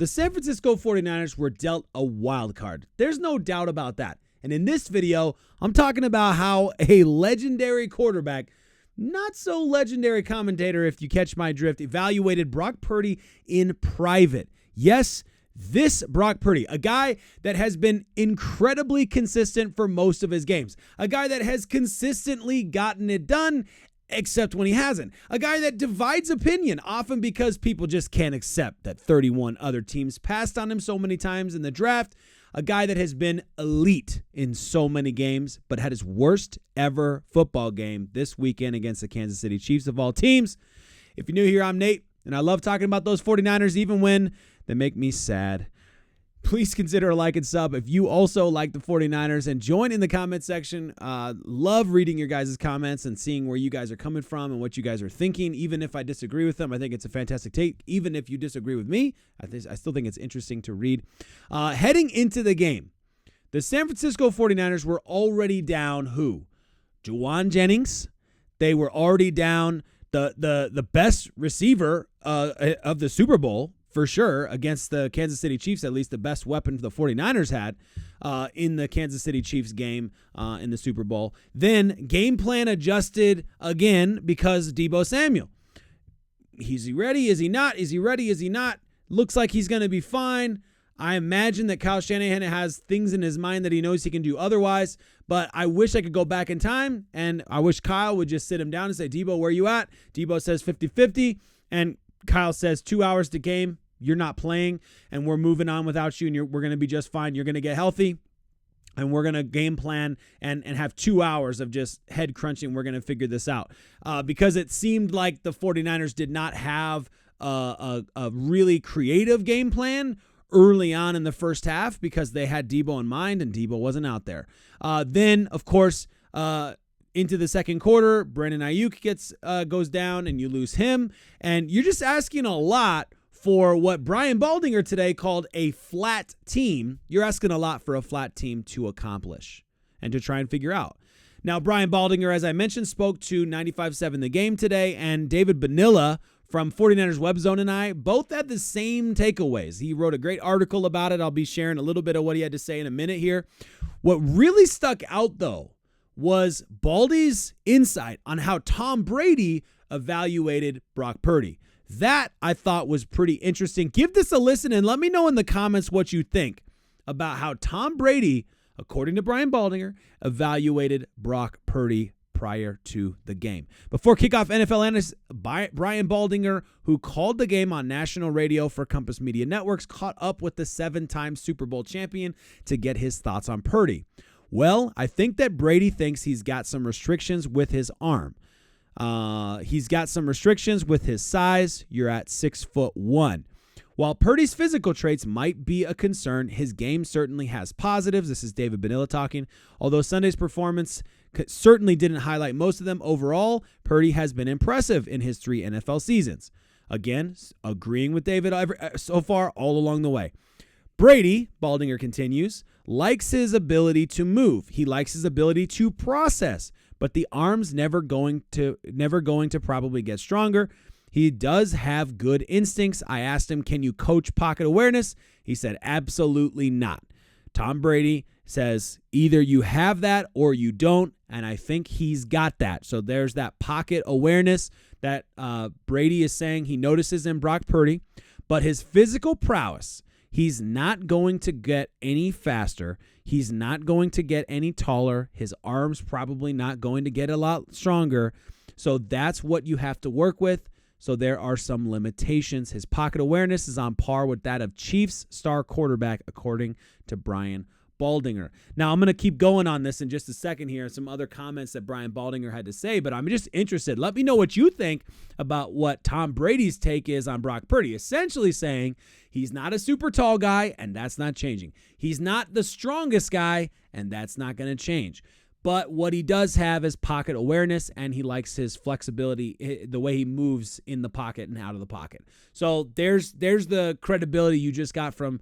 The San Francisco 49ers were dealt a wild card. There's no doubt about that. And in this video, I'm talking about how a legendary quarterback, not so legendary commentator, if you catch my drift, evaluated Brock Purdy in private. Yes, this Brock Purdy, a guy that has been incredibly consistent for most of his games, a guy that has consistently gotten it done, except when he hasn't, a guy that divides opinion, often because people just can't accept that 31 other teams passed on him so many times in the draft, a guy that has been elite in so many games, but had his worst ever football game this weekend against the Kansas City Chiefs of all teams. If you're new here, I'm Nate, and I love talking about those 49ers even when they make me sad. Please consider a like and sub if you also like the 49ers, and join in the comment section. Love reading your guys' comments and seeing where you guys are coming from and what you guys are thinking. Even if I disagree with them, I think it's a fantastic take. Even if you disagree with me, I still think it's interesting to read. Heading into the game, the San Francisco 49ers were already down who? Juwan Jennings. They were already down the best receiver of the Super Bowl, for sure, against the Kansas City Chiefs, at least the best weapon the 49ers had in the Kansas City Chiefs game in the Super Bowl. Then game plan adjusted again because Deebo Samuel. Is he ready? Is he not? Is he ready? Is he not? Looks like he's going to be fine. I imagine that Kyle Shanahan has things in his mind that he knows he can do otherwise, but I wish I could go back in time, and I wish Kyle would just sit him down and say, Deebo, where you at? Deebo says 50-50, and Kyle says 2 hours to game, you're not playing, and we're moving on without you, and we're going to be just fine. You're going to get healthy, and we're going to game plan and have 2 hours of just head crunching. We're going to figure this out because it seemed like the 49ers did not have a really creative game plan early on in the first half because they had Deebo in mind, and Deebo wasn't out there. Then, of course, into the second quarter, Brandon Aiyuk goes down, and you lose him. And you're just asking a lot for what Brian Baldinger today called a flat team. You're asking a lot for a flat team to accomplish and to try and figure out. Now, Brian Baldinger, as I mentioned, spoke to 95.7 The Game today, and David Bonilla from 49ers Web Zone and I both had the same takeaways. He wrote a great article about it. I'll be sharing a little bit of what he had to say in a minute here. What really stuck out, though, was Baldy's insight on how Tom Brady evaluated Brock Purdy. That, I thought, was pretty interesting. Give this a listen and let me know in the comments what you think about how Tom Brady, according to Brian Baldinger, evaluated Brock Purdy prior to the game. Before kickoff, NFL analyst Brian Baldinger, who called the game on national radio for Compass Media Networks, caught up with the 7-time Super Bowl champion to get his thoughts on Purdy. Well, I think that Brady thinks he's got some restrictions with his arm. He's got some restrictions with his size. You're at 6'1". While Purdy's physical traits might be a concern, his game certainly has positives. This is David Bonilla talking. Although Sunday's performance certainly didn't highlight most of them, overall, Purdy has been impressive in his 3 NFL seasons. Again, agreeing with David so far all along the way. Brady, Baldinger continues, likes his ability to move. He likes his ability to process, but the arm's never going to probably get stronger. He does have good instincts. I asked him, can you coach pocket awareness? He said, absolutely not. Tom Brady says either you have that or you don't, and I think he's got that. So there's that pocket awareness that Brady is saying he notices in Brock Purdy, but his physical prowess, he's not going to get any faster. He's not going to get any taller. His arm's probably not going to get a lot stronger. So that's what you have to work with. So there are some limitations. His pocket awareness is on par with that of Chiefs star quarterback, according to Brian Baldinger. Now, I'm going to keep going on this in just a second here, some other comments that Brian Baldinger had to say, but I'm just interested. Let me know what you think about what Tom Brady's take is on Brock Purdy, essentially saying he's not a super tall guy, and that's not changing. He's not the strongest guy, and that's not going to change. But what he does have is pocket awareness, and he likes his flexibility, the way he moves in the pocket and out of the pocket. So there's the credibility you just got from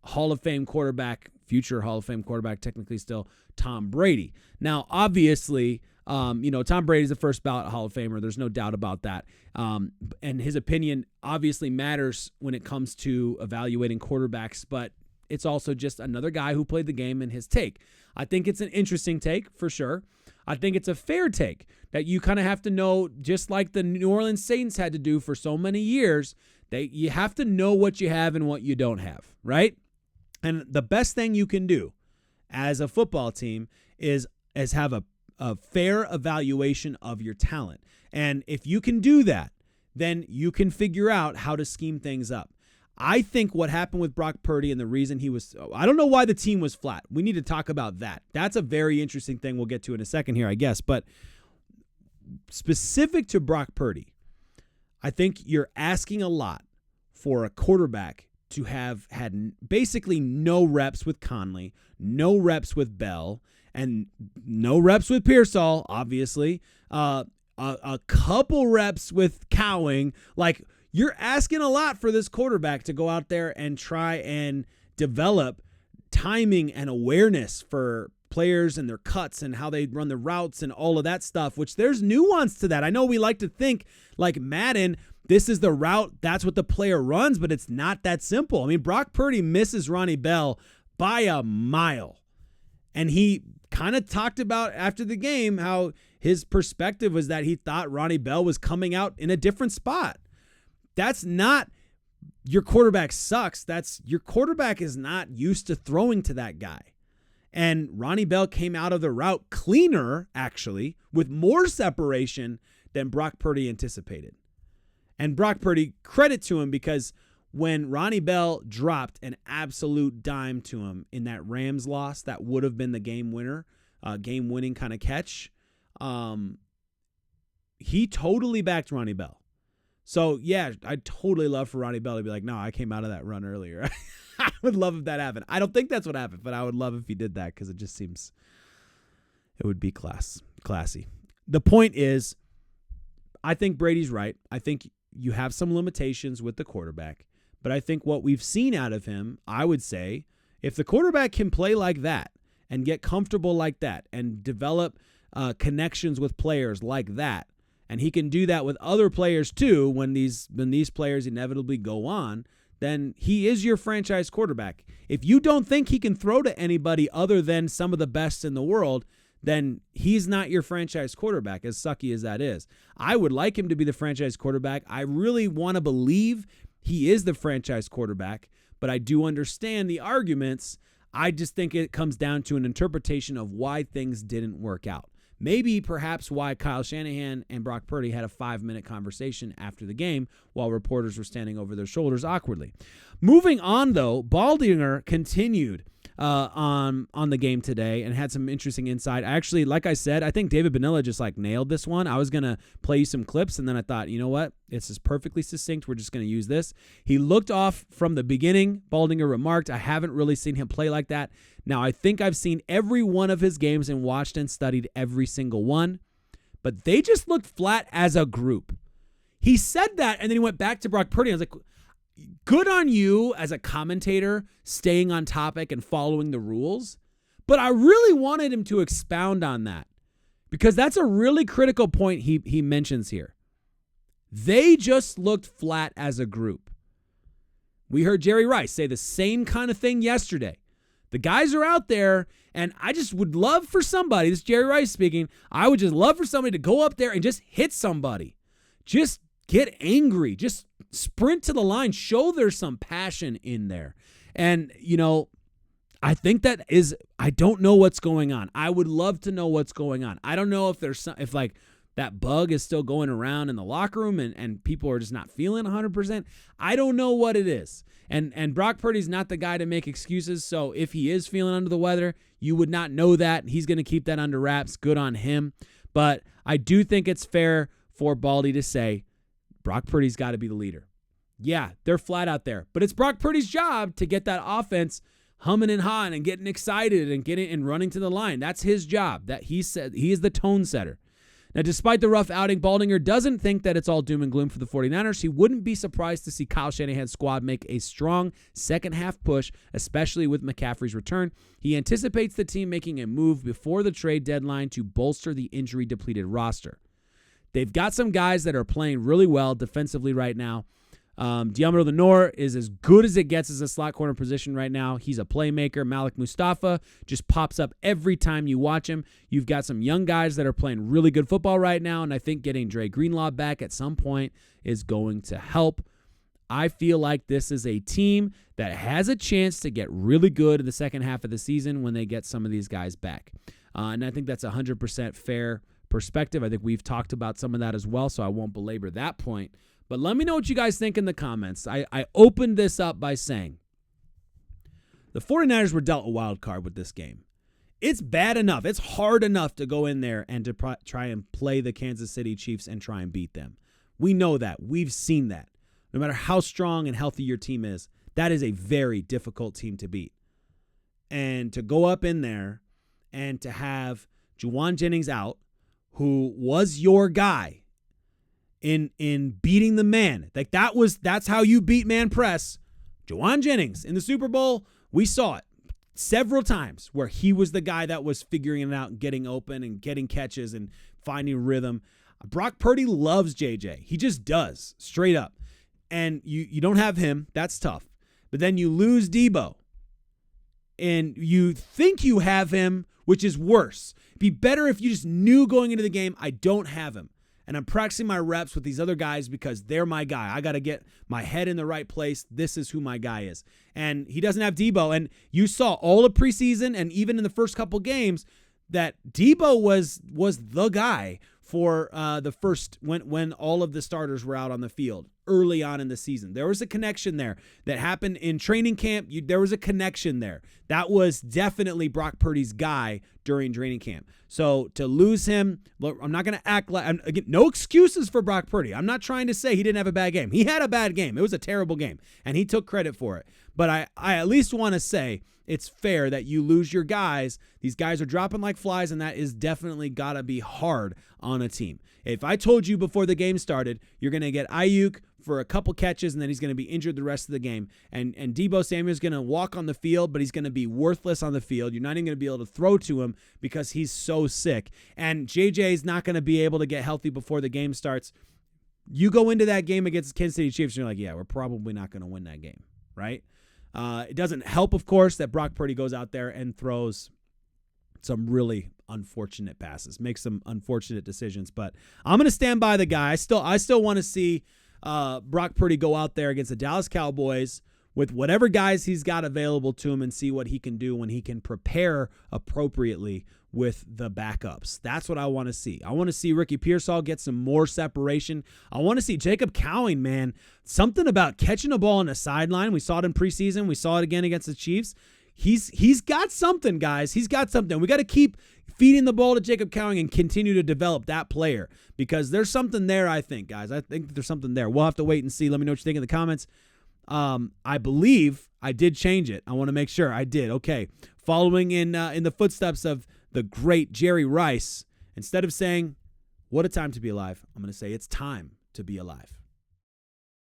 Hall of Fame quarterback, future Hall of Fame quarterback, technically still Tom Brady. Now, obviously, Tom Brady's the first ballot Hall of Famer. There's no doubt about that. And his opinion obviously matters when it comes to evaluating quarterbacks, but it's also just another guy who played the game and his take. I think it's an interesting take for sure. I think it's a fair take that you kind of have to know, just like the New Orleans Saints had to do for so many years, you have to know what you have and what you don't have, right? And the best thing you can do as a football team is have a fair evaluation of your talent. And if you can do that, then you can figure out how to scheme things up. I think what happened with Brock Purdy and the reason I don't know why the team was flat. We need to talk about that. That's a very interesting thing we'll get to in a second here, I guess. But specific to Brock Purdy, I think you're asking a lot for a quarterback to have had basically no reps with Conley, no reps with Bell, and no reps with Pearsall, obviously. A couple reps with Cowing. Like, you're asking a lot for this quarterback to go out there and try and develop timing and awareness for players and their cuts and how they run the routes and all of that stuff, which there's nuance to that. I know we like to think like Madden, this is the route, that's what the player runs, but it's not that simple. I mean, Brock Purdy misses Ronnie Bell by a mile. And he kind of talked about after the game how his perspective was that he thought Ronnie Bell was coming out in a different spot. That's not your quarterback sucks. That's your quarterback is not used to throwing to that guy. And Ronnie Bell came out of the route cleaner, actually, with more separation than Brock Purdy anticipated. And Brock Purdy, credit to him, because when Ronnie Bell dropped an absolute dime to him in that Rams loss, that would have been the game winner, game-winning kind of catch, he totally backed Ronnie Bell. So, yeah, I'd totally love for Ronnie Bell to be like, no, I came out of that run earlier. I would love if that happened. I don't think that's what happened, but I would love if he did that because it just seems it would be classy. The point is, I think Brady's right. I think you have some limitations with the quarterback, but I think what we've seen out of him, I would say, if the quarterback can play like that and get comfortable like that and develop connections with players like that, and he can do that with other players too when these players inevitably go on, then he is your franchise quarterback. If you don't think he can throw to anybody other than some of the best in the world, then he's not your franchise quarterback, as sucky as that is. I would like him to be the franchise quarterback. I really want to believe he is the franchise quarterback, but I do understand the arguments. I just think it comes down to an interpretation of why things didn't work out. Maybe perhaps why Kyle Shanahan and Brock Purdy had a 5-minute conversation after the game while reporters were standing over their shoulders awkwardly. Moving on, though, Baldinger continued on the game today and had some interesting insight. Actually, like I said, I think David Bonilla just nailed this one. I was going to play you some clips, and then I thought, you know what? This is perfectly succinct. We're just going to use this. He looked off from the beginning. Baldinger remarked, I haven't really seen him play like that. Now, I think I've seen every one of his games and watched and studied every single one, but they just looked flat as a group. He said that, and then he went back to Brock Purdy. I was like, good on you as a commentator, staying on topic and following the rules. But I really wanted him to expound on that because that's a really critical point he mentions here. They just looked flat as a group. We heard Jerry Rice say the same kind of thing yesterday. The guys are out there, and I just would love for somebody, this is Jerry Rice speaking, I would just love for somebody to go up there and just hit somebody. Just get angry. Just sprint to the line. Show there's some passion in there. And, I think I don't know what's going on. I would love to know what's going on. I don't know if that bug is still going around in the locker room and people are just not feeling 100%. I don't know what it is. And Brock Purdy's not the guy to make excuses. So if he is feeling under the weather, you would not know that. He's going to keep that under wraps. Good on him. But I do think it's fair for Baldy to say, Brock Purdy's got to be the leader. Yeah, they're flat out there. But it's Brock Purdy's job to get that offense humming and hawing and getting excited and getting and running to the line. That's his job. That he said he is the tone setter. Now, despite the rough outing, Baldinger doesn't think that it's all doom and gloom for the 49ers. He wouldn't be surprised to see Kyle Shanahan's squad make a strong second-half push, especially with McCaffrey's return. He anticipates the team making a move before the trade deadline to bolster the injury-depleted roster. They've got some guys that are playing really well defensively right now. Deommodore Lenoir is as good as it gets as a slot corner position right now. He's a playmaker. Malik Mustafa just pops up every time you watch him. You've got some young guys that are playing really good football right now, and I think getting Dre Greenlaw back at some point is going to help. I feel like this is a team that has a chance to get really good in the second half of the season when they get some of these guys back. And I think that's 100% fair perspective. I think we've talked about some of that as well, so I won't belabor that point. But let me know what you guys think in the comments. I opened this up by saying the 49ers were dealt a wild card with this game. It's bad enough. It's hard enough to go in there and to try and play the Kansas City Chiefs and try and beat them. We know that. We've seen that. No matter how strong and healthy your team is, that is a very difficult team to beat. And to go up in there and to have Juwan Jennings out, who was your guy, in beating the man. Like that's how you beat man press. Juwan Jennings in the Super Bowl, we saw it several times where he was the guy that was figuring it out and getting open and getting catches and finding rhythm. Brock Purdy loves JJ. He just does, straight up. And you don't have him. That's tough. But then you lose Deebo. And you think you have him, which is worse. It'd be better if you just knew going into the game, I don't have him. And I'm practicing my reps with these other guys because they're my guy. I got to get my head in the right place. This is who my guy is. And he doesn't have Deebo. And you saw all of preseason and even in the first couple games that Deebo was the guy for the first when all of the starters were out on the field early on in the season. There was a connection there that happened in training camp. There was a connection there. That was definitely Brock Purdy's guy during training camp. So to lose him, look, I'm not going to act like, again, no excuses for Brock Purdy. I'm not trying to say he didn't have a bad game. He had a bad game. It was a terrible game, and he took credit for it. But I at least want to say it's fair that you lose your guys. These guys are dropping like flies, and that is definitely got to be hard on a team. If I told you before the game started, you're going to get Aiyuk for a couple catches, and then he's going to be injured the rest of the game. And Deebo Samuel is going to walk on the field, but he's going to be worthless on the field. You're not even going to be able to throw to him because he's so sick. And JJ is not going to be able to get healthy before the game starts. You go into that game against the Kansas City Chiefs, and you're like, yeah, we're probably not going to win that game, right? It doesn't help, of course, that Brock Purdy goes out there and throws some really unfortunate passes, makes some unfortunate decisions. But I'm going to stand by the guy. I still want to see Brock Purdy go out there against the Dallas Cowboys with whatever guys he's got available to him and see what he can do when he can prepare appropriately with the backups. That's what I want to see. I want to see Ricky Pearsall get some more separation. I want to see Jacob Cowing, man. Something about catching a ball on the sideline. We saw it in preseason. We saw it again against the Chiefs. He's got something, guys. He's got something. We got to keep feeding the ball to Jacob Cowing and continue to develop that player because there's something there, I think, guys. I think there's something there. We'll have to wait and see. Let me know what you think in the comments. I believe I did change it. I want to make sure I did. Okay. Following in the footsteps of the great Jerry Rice, instead of saying, what a time to be alive, I'm going to say it's time to be alive.